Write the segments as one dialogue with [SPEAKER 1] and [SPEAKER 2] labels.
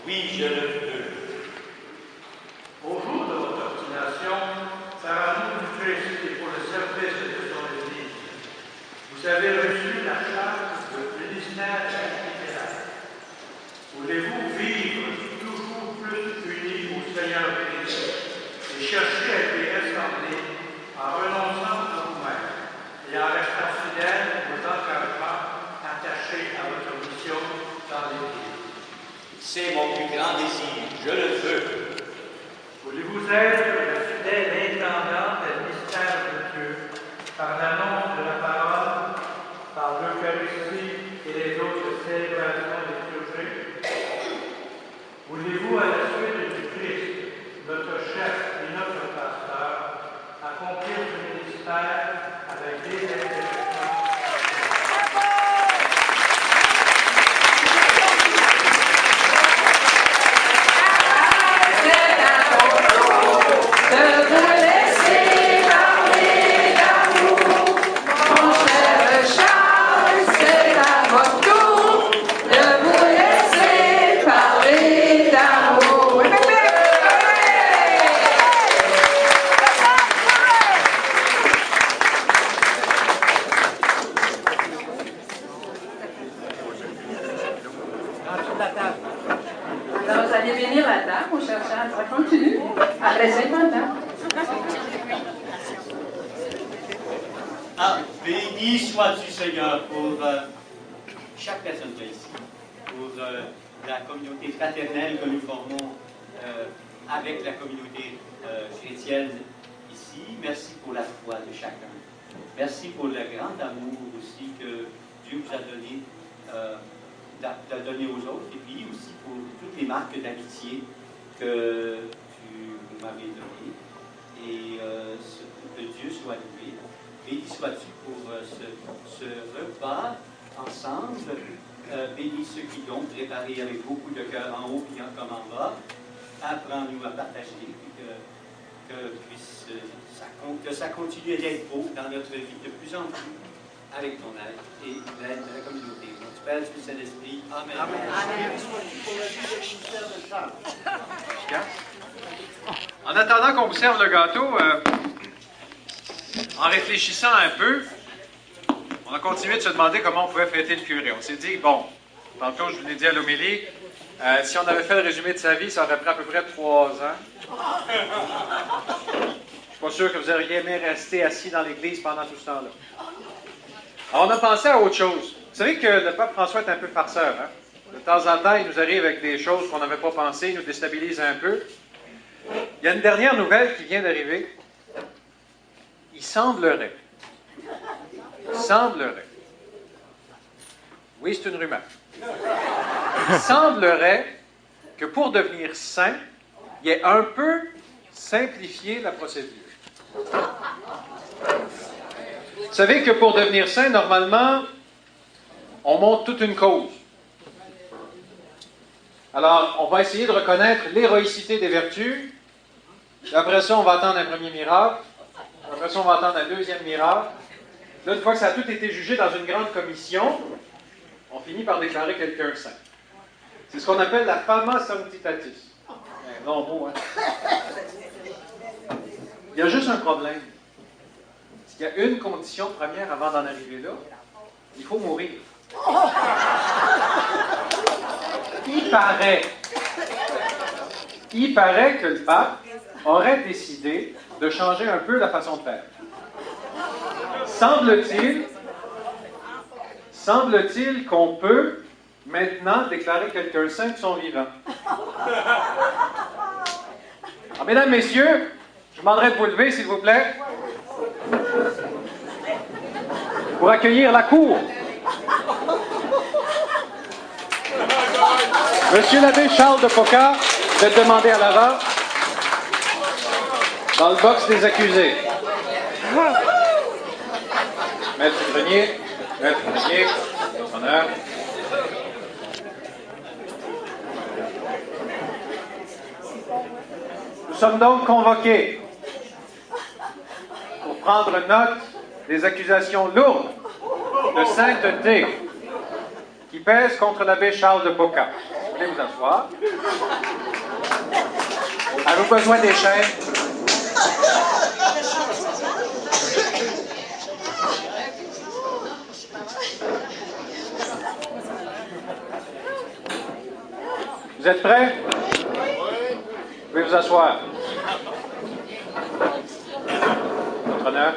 [SPEAKER 1] Oui, je le veux.
[SPEAKER 2] Au jour de votre ordination, Sarah nous félicite pour le service de son Église. Vous avez reçu la charge de ministère littéraire. Voulez-vous vivre toujours plus unis au Seigneur Christ et chercher à lui ressembler en renonçant à vous-même et en restant fidèle aux engagements attachés à votre mission dans l'Église?
[SPEAKER 1] C'est mon plus grand désir, je le veux.
[SPEAKER 2] Voulez-vous être le fidèle intendant des mystères de Dieu par l'annonce de la parole, par l'Eucharistie et les autres célébrations liturgiques? Voulez-vous, à la suite du Christ, notre chef et notre pasteur, accomplir ce ministère avec désinterruption?
[SPEAKER 3] Alors, vous allez bénir la table, mon cher Charles. Ça continue après 50 ans.
[SPEAKER 1] Ah, béni sois-tu, Seigneur, pour chaque personne qui est ici, pour la communauté fraternelle que nous formons avec la communauté chrétienne ici. Merci pour la foi de chacun. Merci pour le grand amour aussi que Dieu vous a donné, aux autres, et puis aussi pour toutes les marques d'amitié que tu m'avais données. Et que Dieu soit loué. Béni sois-tu pour ce repas ensemble. Bénis ceux qui l'ont préparé avec beaucoup de cœur en haut et comme en bas. Apprends-nous à partager, puis que ça continue d'être beau dans notre vie de plus en plus avec ton aide et l'aide de la communauté. Mon Père, Fils et Saint-Esprit. Amen.
[SPEAKER 4] Béni sois-tu pour la vie de ministère de Charles.
[SPEAKER 5] En attendant qu'on vous serve le gâteau, en réfléchissant un peu, on a continué de se demander comment on pouvait fêter le curé. On s'est dit, bon, tantôt je vous l'ai dit à l'homélie, si on avait fait le résumé de sa vie, ça aurait pris à peu près 3 ans. Je ne suis pas sûr que vous auriez aimé rester assis dans l'église pendant tout ce temps-là. Alors, on a pensé à autre chose. Vous savez que le pape François est un peu farceur, hein? De temps en temps, il nous arrive avec des choses qu'on n'avait pas pensées, il nous déstabilise un peu. Il y a une dernière nouvelle qui vient d'arriver. Il semblerait, oui, c'est une rumeur, il semblerait que pour devenir saint, il ait un peu simplifié la procédure. Vous savez que pour devenir saint, normalement, on monte toute une cause. Alors, on va essayer de reconnaître l'héroïcité des vertus. Après ça, on va attendre un premier miracle. Après ça, on va attendre un deuxième miracle. Là, une fois que ça a tout été jugé dans une grande commission, on finit par déclarer quelqu'un saint. C'est ce qu'on appelle la fama sanctitatis. Un long mot, hein? Il y a juste un problème. Il y a une condition première avant d'en arriver là. Il faut mourir. Il paraît que le pape aurait décidé de changer un peu la façon de faire. Semble-t-il qu'on peut maintenant déclarer quelqu'un saint de son vivant. Alors, mesdames, messieurs, je vous demanderai de vous lever, s'il vous plaît, pour accueillir la cour. Monsieur l'abbé Charles de Poca, vous êtes demandé à l'avant, dans le box des accusés. Maître Grenier, honneur. Nous sommes donc convoqués pour prendre note des accusations lourdes de sainteté qui pèsent contre l'abbé Charles de Poca. Venez vous asseoir. Avez-vous besoin des chaînes? Vous êtes prêts? Oui. Vous pouvez vous asseoir. Votre honneur.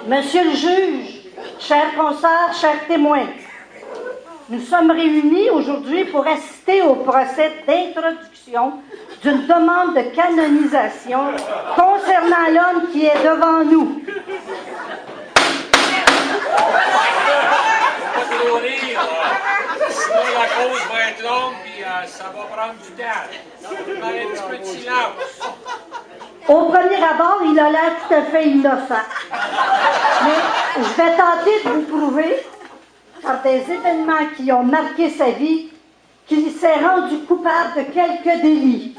[SPEAKER 6] Monsieur le juge, chers consoeurs, chers témoins, nous sommes réunis aujourd'hui pour assister au procès d'introduction d'une demande de canonisation concernant l'homme qui est devant nous.
[SPEAKER 7] Sinon, la cause va être longue et ça va prendre du temps. On va faire un petit peu de silence.
[SPEAKER 6] Au premier abord, il a l'air tout à fait innocent. Mais je vais tenter de vous prouver, par des événements qui ont marqué sa vie, qu'il s'est rendu coupable de quelques délits.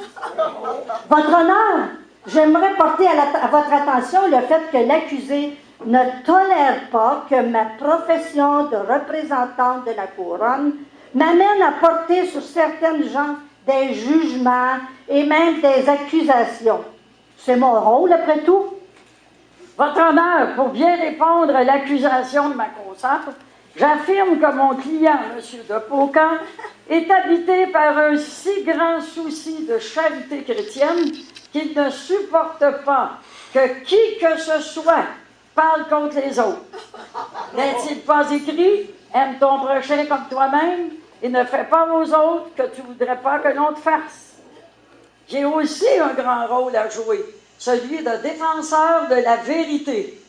[SPEAKER 6] Votre honneur, j'aimerais porter à votre attention le fait que l'accusé ne tolère pas que ma profession de représentante de la couronne m'amène à porter sur certaines gens des jugements et même des accusations. C'est mon rôle, après tout.
[SPEAKER 8] Votre honneur, pour bien répondre à l'accusation de ma consacre, j'affirme que mon client, M. de Paucan, est habité par un si grand souci de charité chrétienne qu'il ne supporte pas que qui que ce soit parle contre les autres. N'est-il pas écrit « Aime ton prochain comme toi-même et ne fais pas aux autres que tu ne voudrais pas que l'on te fasse ». J'ai aussi un grand rôle à jouer, celui de défenseur de la vérité.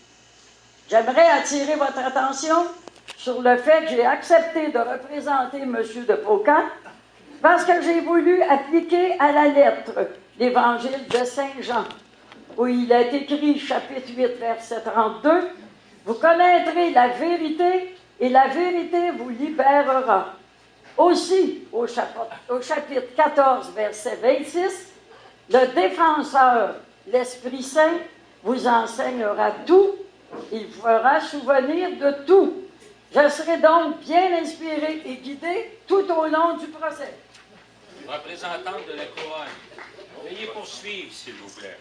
[SPEAKER 8] J'aimerais attirer votre attention sur le fait que j'ai accepté de représenter M. de Paucan parce que j'ai voulu appliquer à la lettre l'Évangile de Saint Jean, où il est écrit, chapitre 8, verset 32, « Vous connaîtrez la vérité, et la vérité vous libérera. » Aussi, au chapitre 14, verset 26, « Le défenseur, l'Esprit Saint, vous enseignera tout, il vous fera souvenir de tout. » Je serai donc bien inspiré et guidé tout au long du procès.
[SPEAKER 7] Représentante de la couronne, veuillez poursuivre, s'il vous plaît.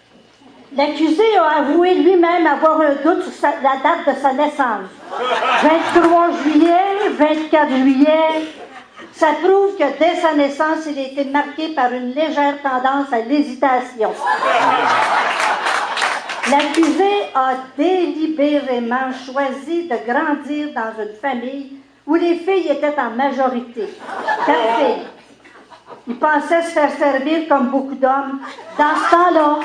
[SPEAKER 6] L'accusé a avoué lui-même avoir un doute sur la date de sa naissance. 23 juillet, 24 juillet. Ça prouve que dès sa naissance, il a été marqué par une légère tendance à l'hésitation. L'accusé a délibérément choisi de grandir dans une famille où les filles étaient en majorité. 4 filles. Il pensait se faire servir comme beaucoup d'hommes. Dans ce temps-là...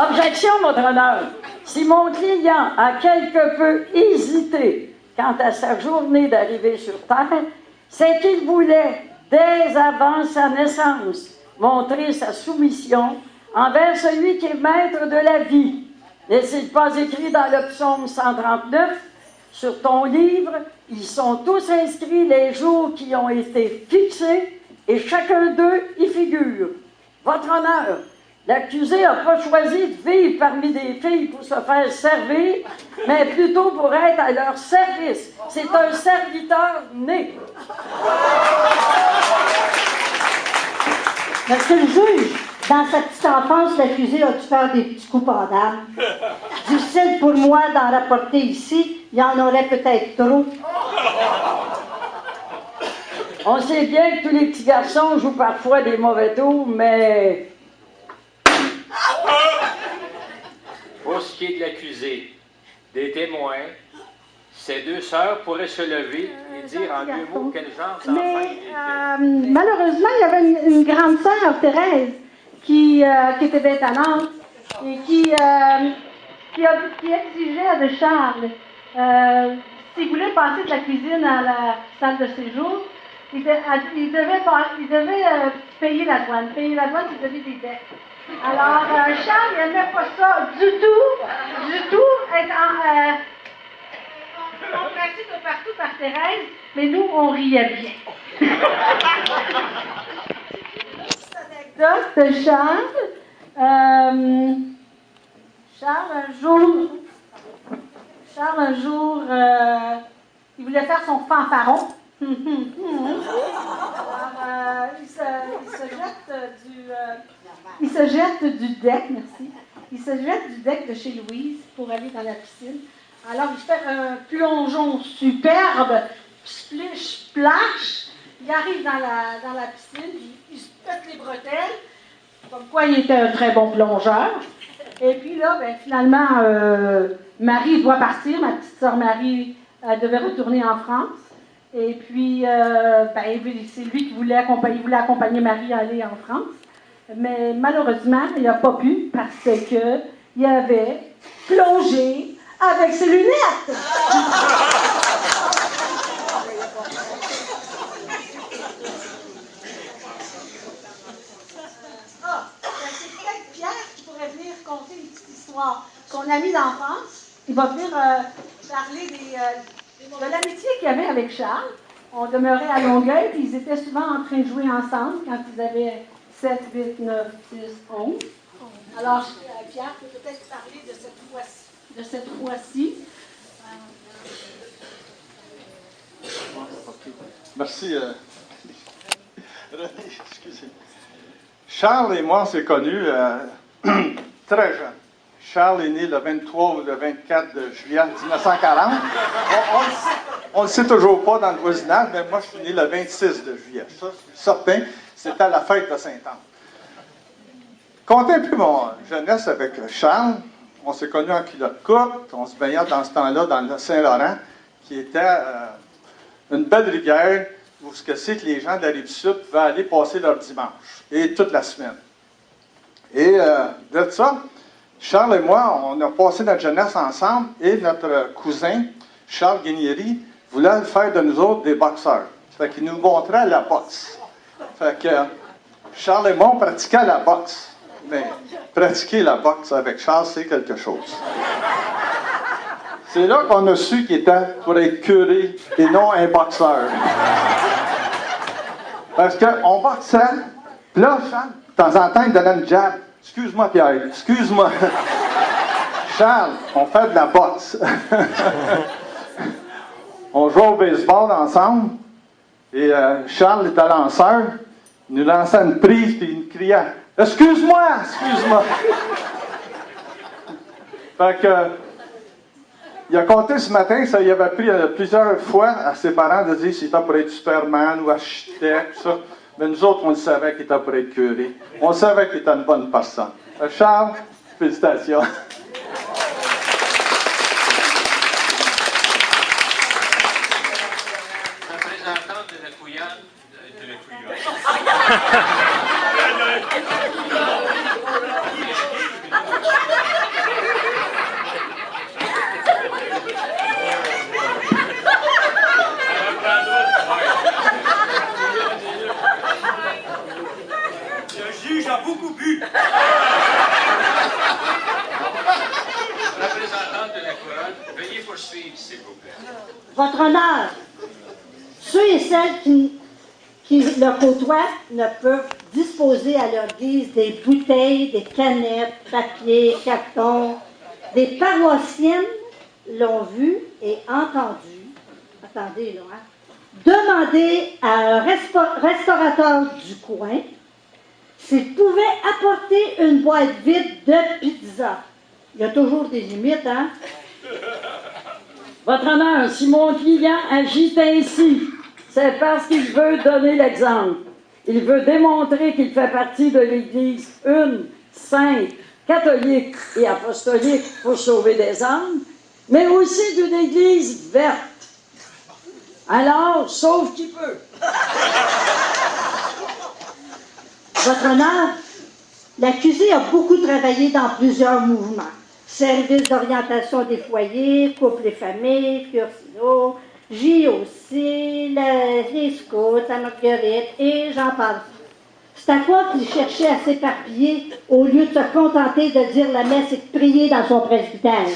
[SPEAKER 8] Objection, votre honneur. Si mon client a quelque peu hésité quant à sa journée d'arrivée sur Terre, c'est qu'il voulait, dès avant sa naissance, montrer sa soumission envers celui qui est maître de la vie. N'est-il pas écrit dans le psaume 139? Sur ton livre, ils sont tous inscrits les jours qui ont été fixés et chacun d'eux y figure. Votre honneur, l'accusé n'a pas choisi de vivre parmi des filles pour se faire servir, mais plutôt pour être à leur service. C'est un serviteur né.
[SPEAKER 6] Monsieur le juge, dans sa petite enfance, l'accusé a dû faire des petits coups pendables. Difficile pour moi d'en rapporter ici, il y en aurait peut-être trop.
[SPEAKER 8] On sait bien que tous les petits garçons jouent parfois des mauvais tours, mais...
[SPEAKER 7] Pour ce qui est de l'accusé, des témoins, ces deux sœurs pourraient se lever et dire en deux mots quel genre d'enfant il était.
[SPEAKER 3] Malheureusement, il y avait une grande sœur, Thérèse, qui était bétonnante et qui exigeait de Charles, s'il voulait passer de la cuisine à la salle de séjour, il devait payer la douane. Payer la douane, c'est donner des dettes. Alors, Charles, il n'aimait pas ça du tout, être embrassé de partout par Thérèse, mais nous, on riait bien. Anecdote de Charles. Charles, un jour, il voulait faire son fanfaron. Alors, il se jette du deck, merci. Il se jette du deck de chez Louise pour aller dans la piscine. Alors, il fait un plongeon superbe, splish, splash. Il arrive dans la piscine, il se pète les bretelles, comme quoi il était un très bon plongeur. Et puis là, ben, finalement, Marie doit partir. Ma petite sœur Marie devait retourner en France. Et puis, c'est lui qui voulait accompagner Marie à aller en France. Mais malheureusement, il n'a pas pu parce qu'il avait plongé avec ses lunettes. C'est peut-être Pierre qui pourrait venir conter une petite histoire. Son ami d'enfance, il va venir parler de l'amitié qu'il y avait avec Charles. On demeurait à Longueuil, puis ils étaient souvent en train de jouer ensemble quand ils avaient 7, 8, 9, 10, 11. Alors, Pierre peut peut-être parler de cette fois-ci.
[SPEAKER 9] Merci. René, excusez. Charles et moi, on s'est connus très jeunes. Charles est né le 23 ou le 24 de juillet 1940. On ne le sait toujours pas dans le voisinage, mais moi, je suis né le 26 de juillet. Ça, c'est certain, c'était à la fête de Saint-Anne. Comptez un peu mon jeunesse avec Charles. On s'est connus en culotte courte. On se baignait dans ce temps-là dans le Saint-Laurent, qui était une belle rivière où ce que c'est que les gens de la Rive-Sud pouvaient aller passer leur dimanche, et toute la semaine. Et de ça, Charles et moi, on a passé notre jeunesse ensemble, et notre cousin, Charles Guinieri, voulait faire de nous autres des boxeurs. Fait qu'il nous montrait la boxe. Fait que Charles et moi, on pratiquait la boxe. Mais pratiquer la boxe avec Charles, c'est quelque chose. C'est là qu'on a su qu'il était pour être curé et non un boxeur. Parce qu'on boxait, puis là, Charles, de temps en temps, il donnait une jab. Excuse-moi, Pierre, excuse-moi. Charles, on fait de la boxe. On jouait au baseball ensemble, et Charles était lanceur. Il nous lançait une prise, puis il nous criait « Excuse-moi, excuse-moi! » Fait que, il a compté ce matin, ça y avait pris plusieurs fois à ses parents de dire s'il était pour être Superman ou architecte, tout ça. Mais nous autres, on le savait qu'il était pour être curé. On savait qu'il était une bonne personne. Charles, félicitations.
[SPEAKER 7] Représentante de la couillonne.
[SPEAKER 2] Le juge a beaucoup bu.
[SPEAKER 7] Représentante de la couronne, veuillez poursuivre, s'il vous plaît.
[SPEAKER 6] Votre honneur, ceux et celles qui le côtoient ne peuvent disposer à leur guise des bouteilles, des canettes, papier, carton. Des paroissiennes l'ont vu et entendu. Attendez, là, hein? Demander à un restaurateur du coin s'il pouvait apporter une boîte vide de pizza. Il y a toujours des limites, hein?
[SPEAKER 8] Votre honneur, si mon client agit ainsi, c'est parce qu'il veut donner l'exemple. Il veut démontrer qu'il fait partie de l'Église une, sainte, catholique et apostolique pour sauver des âmes, mais aussi d'une Église verte. Alors, sauve qui peut.
[SPEAKER 6] Votre honneur, l'accusé a beaucoup travaillé dans plusieurs mouvements. Service d'orientation des foyers, couple et famille, Cursino, JOC, les Scouts, la Marguerite, et j'en passe. C'est à quoi qu'il cherchait à s'éparpiller au lieu de se contenter de dire la messe et de prier dans son presbytère.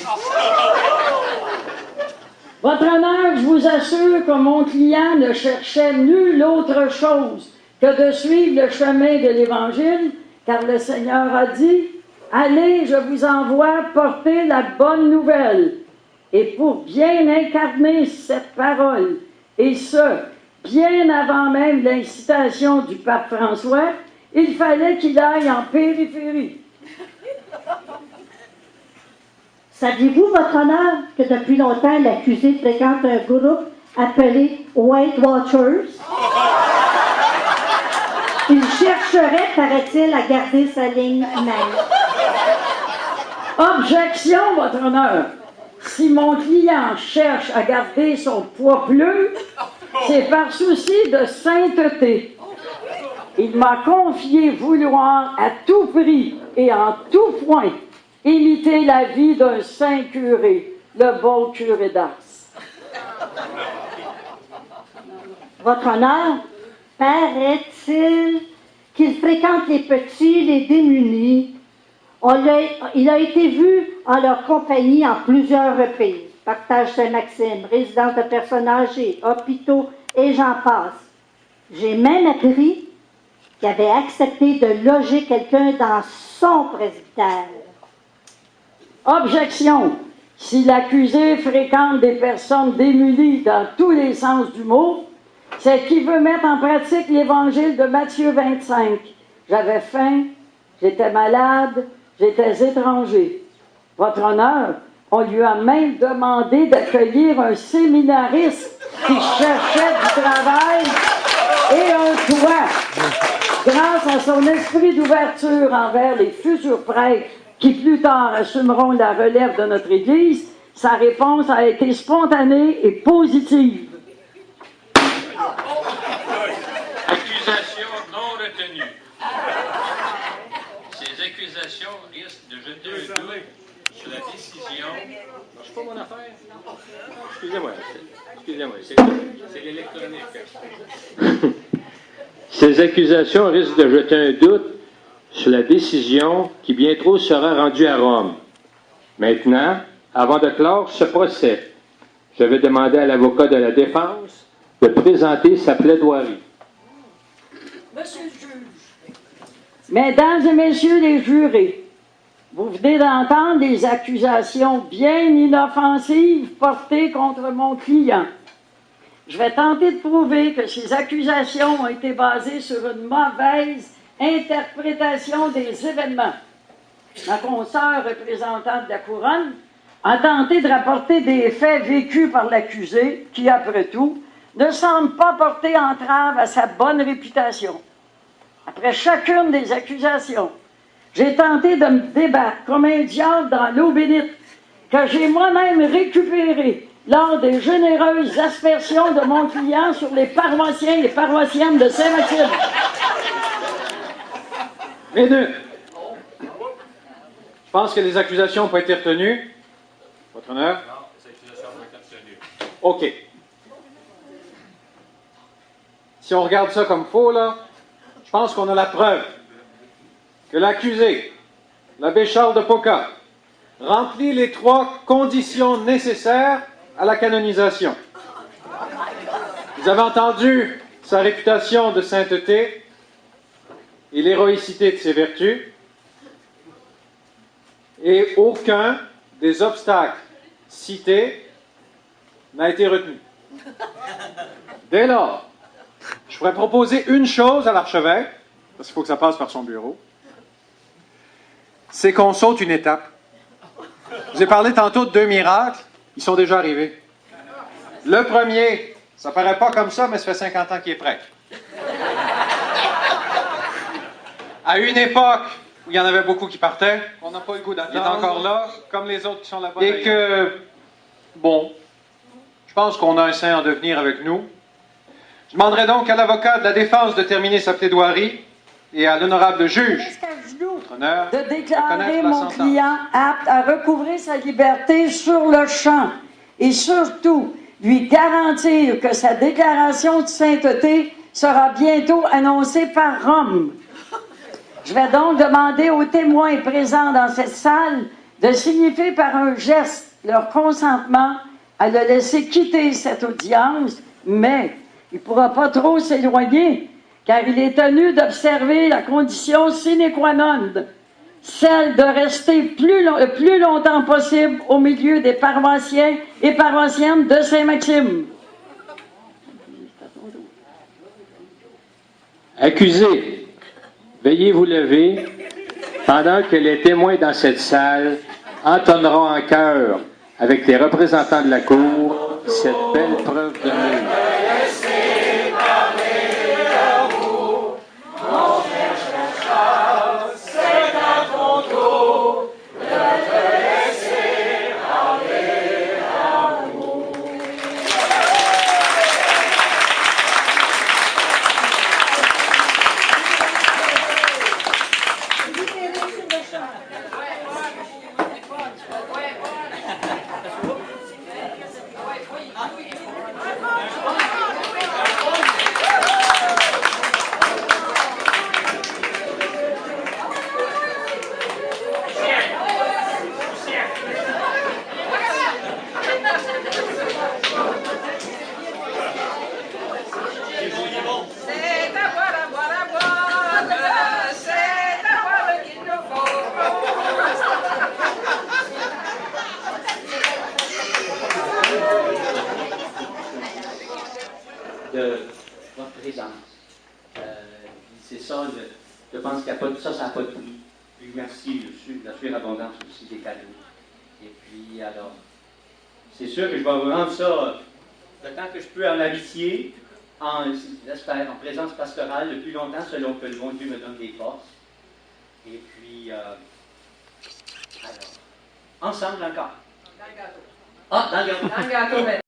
[SPEAKER 8] Votre honneur, je vous assure que mon client ne cherchait nulle autre chose que de suivre le chemin de l'Évangile, car le Seigneur a dit « Allez, je vous envoie porter la bonne nouvelle. » Et pour bien incarner cette parole, et ce, bien avant même l'incitation du pape François, il fallait qu'il aille en périphérie.
[SPEAKER 6] Saviez-vous, votre honneur, que depuis longtemps, l'accusé fréquente un groupe appelé Weight Watchers? Il chercherait, paraît-il, à garder sa ligne mince.
[SPEAKER 8] Objection, votre honneur. Si mon client cherche à garder son poids bleu, c'est par souci de sainteté. Il m'a confié vouloir à tout prix et en tout point imiter la vie d'un saint curé, le bon curé d'Ars.
[SPEAKER 6] Votre honneur, paraît-il qu'il fréquente les petits, les démunis. Il a été vu en leur compagnie en plusieurs reprises. Partage Saint-Maxime, résidence de personnes âgées, hôpitaux et j'en passe. J'ai même appris qu'il avait accepté de loger quelqu'un dans son presbytère.
[SPEAKER 8] Objection. Si l'accusé fréquente des personnes démunies dans tous les sens du mot, c'est qu'il veut mettre en pratique l'évangile de Matthieu 25. J'avais faim, j'étais malade, j'étais étranger. Votre honneur, on lui a même demandé d'accueillir un séminariste qui cherchait du travail et un toit. Grâce à son esprit d'ouverture envers les futurs prêtres qui plus tard assumeront la relève de notre Église, sa réponse a été spontanée et positive.
[SPEAKER 7] Accusation non retenue. Ces accusations risquent de jeter un doute sur la décision. Je sais pas mon affaire. Excusez-moi, c'est l'électronique. Ces accusations risquent de jeter un doute sur la décision qui bientôt sera rendue à Rome. Maintenant, avant de clore ce procès, je vais demander à l'avocat de la défense de présenter sa plaidoirie.
[SPEAKER 8] Monsieur le juge. Mesdames et messieurs les jurés, vous venez d'entendre des accusations bien inoffensives portées contre mon client. Je vais tenter de prouver que ces accusations ont été basées sur une mauvaise interprétation des événements. Ma consoeur représentante de la couronne a tenté de rapporter des faits vécus par l'accusé qui, après tout, ne semble pas porter entrave à sa bonne réputation. Après chacune des accusations, j'ai tenté de me débattre comme un diable dans l'eau bénite que j'ai moi-même récupérée lors des généreuses aspersions de mon client sur les paroissiens et paroissiennes de Saint-Maxime.
[SPEAKER 5] Les deux. Je pense que les accusations n'ont pas été retenues. Votre honneur? Non, les accusations n'ont pas été retenues. OK. Si on regarde ça comme faux, là, je pense qu'on a la preuve que l'accusé, l'abbé Charles de Poca, remplit les 3 conditions nécessaires à la canonisation. Vous avez entendu sa réputation de sainteté et l'héroïcité de ses vertus, et aucun des obstacles cités n'a été retenu. Dès lors, je pourrais proposer une chose à l'archevêque, parce qu'il faut que ça passe par son bureau, c'est qu'on saute une étape. Je vous ai parlé tantôt de 2 miracles, ils sont déjà arrivés. Le premier, ça paraît pas comme ça, mais ça fait 50 ans qu'il est prêtre. À une époque où il y en avait beaucoup qui partaient, on n'a pas eu le goût d'attendre. Il est encore là, comme les autres qui sont là-bas. Et que, bon, je pense qu'on a un saint en devenir avec nous. Je demanderai donc à l'avocat de la défense de terminer sa plaidoirie et à l'honorable juge, votre honneur,
[SPEAKER 8] de déclarer mon client apte à recouvrer sa liberté sur le champ et surtout lui garantir que sa déclaration de sainteté sera bientôt annoncée par Rome. Je vais donc demander aux témoins présents dans cette salle de signifier par un geste leur consentement à le laisser quitter cette audience, mais il ne pourra pas trop s'éloigner, car il est tenu d'observer la condition sine qua non. celle de rester le plus longtemps possible au milieu des paroissiens et paroissiennes de Saint-Maxime.
[SPEAKER 7] Accusé, veuillez vous lever pendant que les témoins dans cette salle entonneront en chœur avec les représentants de la Cour cette belle preuve de l'amour.
[SPEAKER 1] De votre présence. C'est ça, je pense qu'il n'y a pas de ça, ça n'a pas de prix. Puis merci, la surabondance aussi des cadeaux. Et puis, alors, c'est sûr que je vais vous rendre ça le temps que je peux en amitié, j'espère, en présence pastorale, le plus longtemps, selon que le bon Dieu me donne des forces. Et puis, alors, ensemble encore. Dans le gâteau. Ah, dans le gâteau.
[SPEAKER 8] Dans le gâteau,